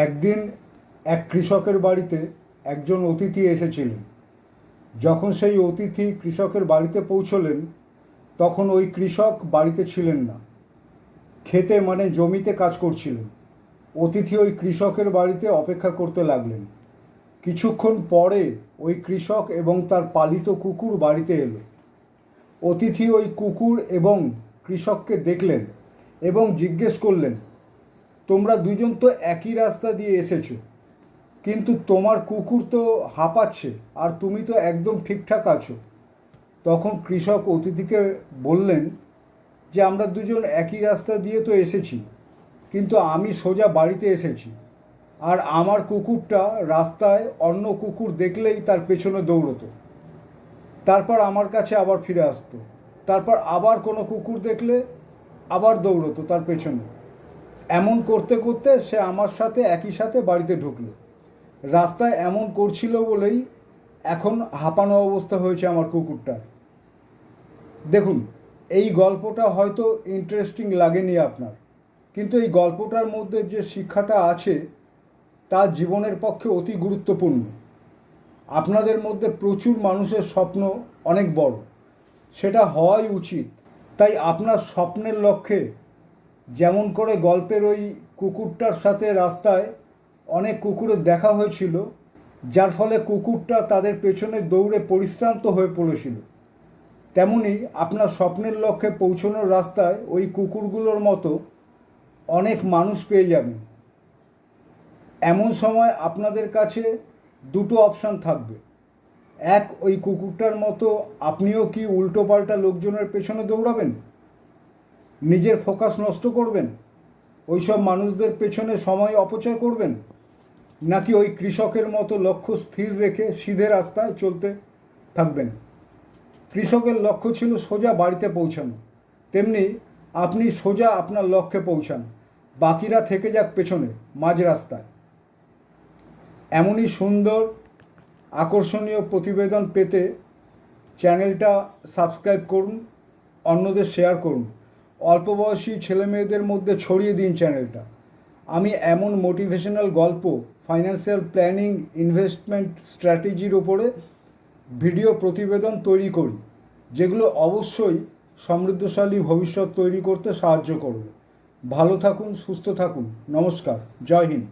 একদিন এক কৃষকের বাড়িতে একজন অতিথি এসেছিলেন। যখন সেই অতিথি কৃষকের বাড়িতে পৌঁছলেন তখন ওই কৃষক বাড়িতে ছিলেন না, খেতে মানে জমিতে কাজ করছিলেন। অতিথি ওই কৃষকের বাড়িতে অপেক্ষা করতে লাগলেন। কিছুক্ষণ পরে ওই কৃষক এবং তার পালিত কুকুর বাড়িতে এলো। অতিথি ওই কুকুর এবং কৃষককে দেখলেন এবং জিজ্ঞেস করলেন, তোমরা দুজন তো একই রাস্তা দিয়ে এসেছো, কিন্তু তোমার কুকুর তো হাঁপাচ্ছে আর তুমি তো একদম ঠিকঠাক আছো। তখন কৃষক অতিথিকে বললেন যে আমরা দুজন একই রাস্তা দিয়ে তো এসেছি, কিন্তু আমি সোজা বাড়িতে এসেছি, আর আমার কুকুরটা রাস্তায় অন্য কুকুর দেখলেই তার পেছনে দৌড়তো, তারপর আমার কাছে আবার ফিরে আসতো, তারপর আবার কোনো কুকুর দেখলে আবার দৌড়তো তার পেছনে। এমন করতে করতে সে আমার সাথে একই সাথে বাড়িতে ঢুকলো। রাস্তায় এমন করছিল বলেই এখন হাঁপানো অবস্থা হয়েছে আমার কুকুরটার। দেখুন, এই গল্পটা হয়তো ইন্টারেস্টিং লাগেনি আপনার, কিন্তু এই গল্পটার মধ্যে যে শিক্ষাটা আছে তা জীবনের পক্ষে অতি গুরুত্বপূর্ণ। আপনাদের মধ্যে প্রচুর মানুষের স্বপ্ন অনেক বড়, সেটা হওয়াই উচিত। তাই আপনার স্বপ্নের লক্ষ্যে, যেমন করে গল্পের ওই কুকুরটার সাথে রাস্তায় অনেক কুকুরের দেখা হয়েছিল, যার ফলে কুকুরটা তাদের পেছনে দৌড়ে পরিশ্রান্ত হয়ে পড়েছিল, তেমনি আপনার স্বপ্নের লক্ষ্যে পৌঁছানোর রাস্তায় ওই কুকুরগুলোর মতো অনেক মানুষ পেয়ে যাবেন। এমন সময় আপনাদের কাছে দুটো অপশান থাকবে। এক, ওই কুকুরটার মতো আপনিও কি উল্টোপাল্টা লোকজনের পেছনে দৌড়াবেন, নিজের ফোকাস নষ্ট করবেন, ওইসব মানুষদের পেছনে সময় অপচয় করবেন, নাকি ওই কৃষকের মতো লক্ষ্য স্থির রেখে সিধে রাস্তায় চলতে থাকবেন। কৃষকের লক্ষ্য ছিল সোজা বাড়িতে পৌঁছানো, তেমনি আপনি সোজা আপনার লক্ষ্যে পৌঁছান, বাকিরা থেকে যাক পেছনে মাঝ রাস্তায়। এমনই সুন্দর আকর্ষণীয় প্রতিবেদন পেতে চ্যানেলটা সাবস্ক্রাইব করুন, অন্যদের শেয়ার করুন, অল্প বয়সী ছেলেমেয়েদের মধ্যে ছড়িয়ে দিন চ্যানেলটা। আমি এমন মোটিভেশনাল গল্প, ফাইন্যান্সিয়াল প্ল্যানিং, ইনভেস্টমেন্ট স্ট্র্যাটেজির ওপরে ভিডিও প্রতিবেদন তৈরি করি, যেগুলো অবশ্যই সমৃদ্ধশালী ভবিষ্যৎ তৈরি করতে সাহায্য করবে। ভালো থাকুন, সুস্থ থাকুন। নমস্কার, জয় হিন্দ।